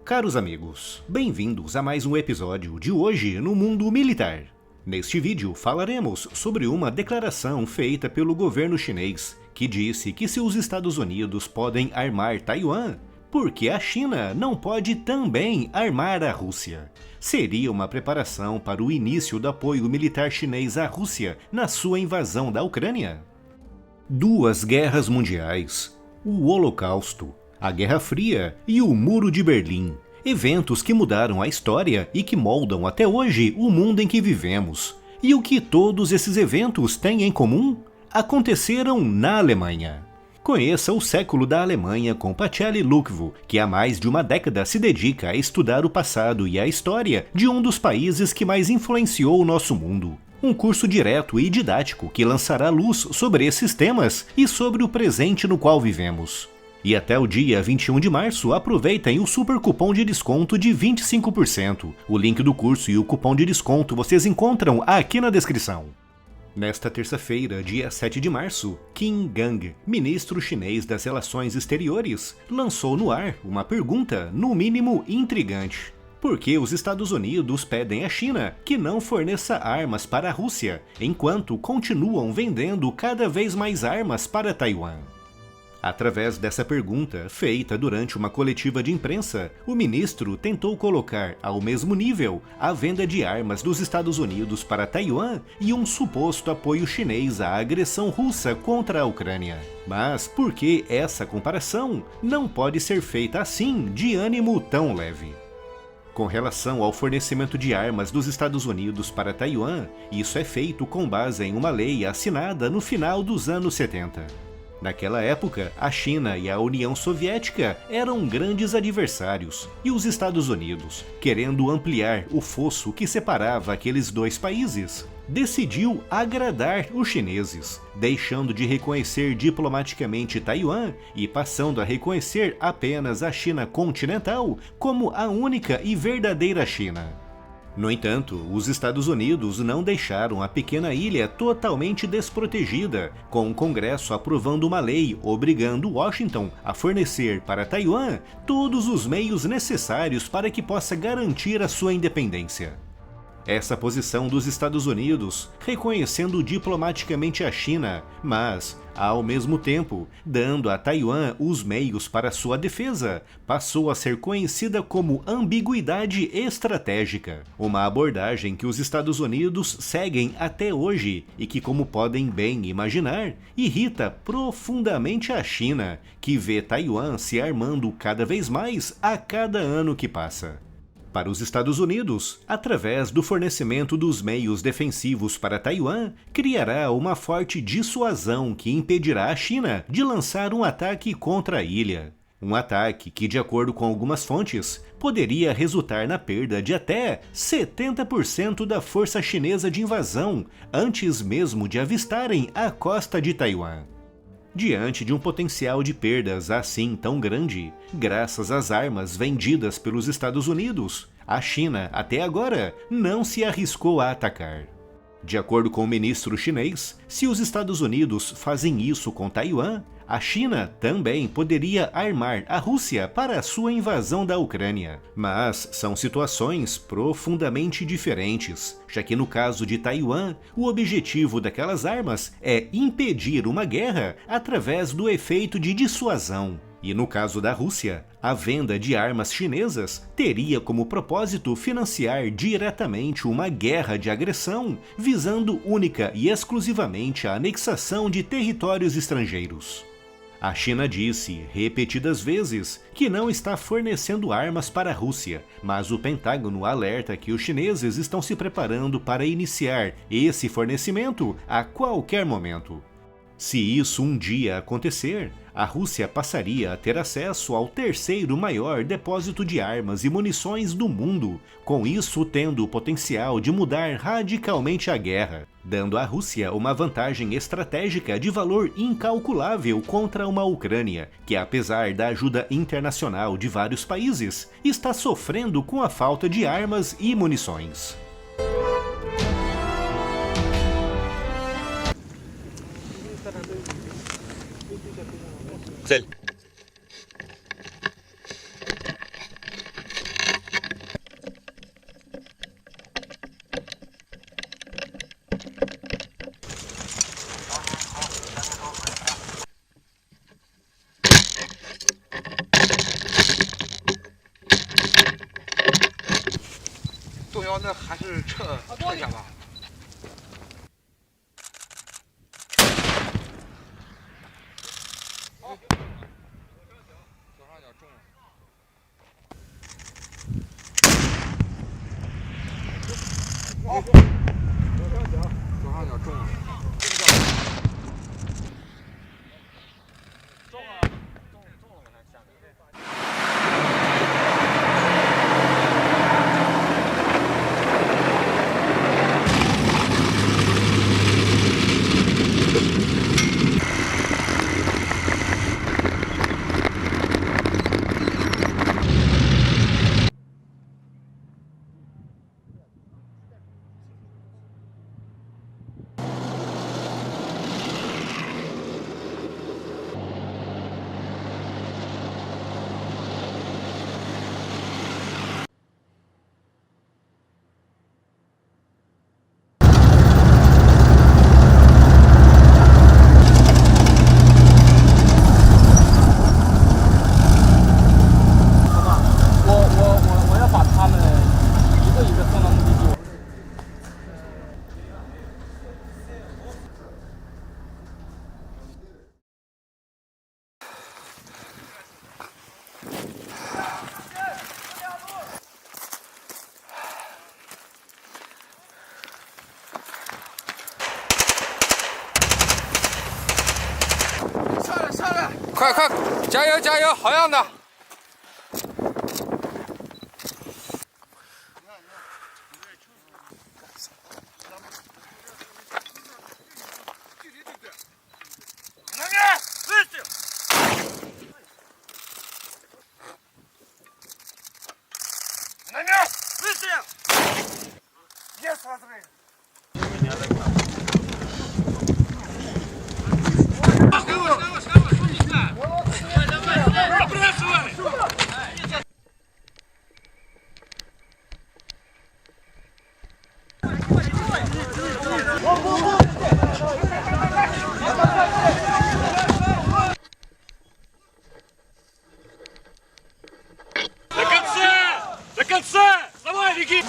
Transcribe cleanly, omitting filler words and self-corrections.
Caros amigos, bem-vindos a mais um episódio de Hoje no Mundo Militar. Neste vídeo falaremos sobre uma declaração feita pelo governo chinês que disse que se os Estados Unidos podem armar Taiwan, por que a China não pode também armar a Rússia? Seria uma preparação para o início do apoio militar chinês à Rússia na sua invasão da Ucrânia? Duas guerras mundiais, o Holocausto, a Guerra Fria e o Muro de Berlim. Eventos que mudaram a história e que moldam até hoje o mundo em que vivemos. E o que todos esses eventos têm em comum? Aconteceram na Alemanha. Conheça o século da Alemanha com Pacelli Luckwo, que há mais de uma década se dedica a estudar o passado e a história de um dos países que mais influenciou o nosso mundo. Um curso direto e didático que lançará luz sobre esses temas e sobre o presente no qual vivemos. E até o dia 21 de março, aproveitem o super cupom de desconto de 25%. O link do curso e o cupom de desconto vocês encontram aqui na descrição. Nesta terça-feira, dia 7 de março, Qin Gang, ministro chinês das Relações Exteriores, lançou no ar uma pergunta, no mínimo intrigante. Por que os Estados Unidos pedem à China que não forneça armas para a Rússia, enquanto continuam vendendo cada vez mais armas para Taiwan? Através dessa pergunta, feita durante uma coletiva de imprensa, o ministro tentou colocar ao mesmo nível a venda de armas dos Estados Unidos para Taiwan e um suposto apoio chinês à agressão russa contra a Ucrânia. Mas por que essa comparação não pode ser feita assim, de ânimo tão leve? Com relação ao fornecimento de armas dos Estados Unidos para Taiwan, isso é feito com base em uma lei assinada no final dos anos 70. Naquela época, a China e a União Soviética eram grandes adversários, e os Estados Unidos, querendo ampliar o fosso que separava aqueles dois países, decidiu agradar os chineses, deixando de reconhecer diplomaticamente Taiwan e passando a reconhecer apenas a China continental como a única e verdadeira China. No entanto, os Estados Unidos não deixaram a pequena ilha totalmente desprotegida, com o Congresso aprovando uma lei obrigando Washington a fornecer para Taiwan todos os meios necessários para que possa garantir a sua independência. Essa posição dos Estados Unidos, reconhecendo diplomaticamente a China, mas, ao mesmo tempo, dando a Taiwan os meios para sua defesa, passou a ser conhecida como ambiguidade estratégica, uma abordagem que os Estados Unidos seguem até hoje e que, como podem bem imaginar, irrita profundamente a China, que vê Taiwan se armando cada vez mais a cada ano que passa. Para os Estados Unidos, através do fornecimento dos meios defensivos para Taiwan, criará uma forte dissuasão que impedirá a China de lançar um ataque contra a ilha. Um ataque que, de acordo com algumas fontes, poderia resultar na perda de até 70% da força chinesa de invasão, antes mesmo de avistarem a costa de Taiwan. Diante de um potencial de perdas assim tão grande, graças às armas vendidas pelos Estados Unidos, a China, até agora, não se arriscou a atacar. De acordo com o ministro chinês, se os Estados Unidos fazem isso com Taiwan, a China também poderia armar a Rússia para a sua invasão da Ucrânia. Mas são situações profundamente diferentes, já que no caso de Taiwan, o objetivo daquelas armas é impedir uma guerra através do efeito de dissuasão. E no caso da Rússia, a venda de armas chinesas teria como propósito financiar diretamente uma guerra de agressão, visando única e exclusivamente a anexação de territórios estrangeiros. A China disse, repetidas vezes, que não está fornecendo armas para a Rússia, mas o Pentágono alerta que os chineses estão se preparando para iniciar esse fornecimento a qualquer momento. Se isso um dia acontecer, a Rússia passaria a ter acesso ao terceiro maior depósito de armas e munições do mundo, com isso tendo o potencial de mudar radicalmente a guerra, dando à Rússia uma vantagem estratégica de valor incalculável contra uma Ucrânia, que apesar da ajuda internacional de vários países, está sofrendo com a falta de armas e munições. Цель. 那还是撤一下吧。好，左上角中了。好，左上角中了。中了，中了，还是下面。我要把他们一个一个送到目的地。上来！快，加油，好样的！До конца! Давай, беги!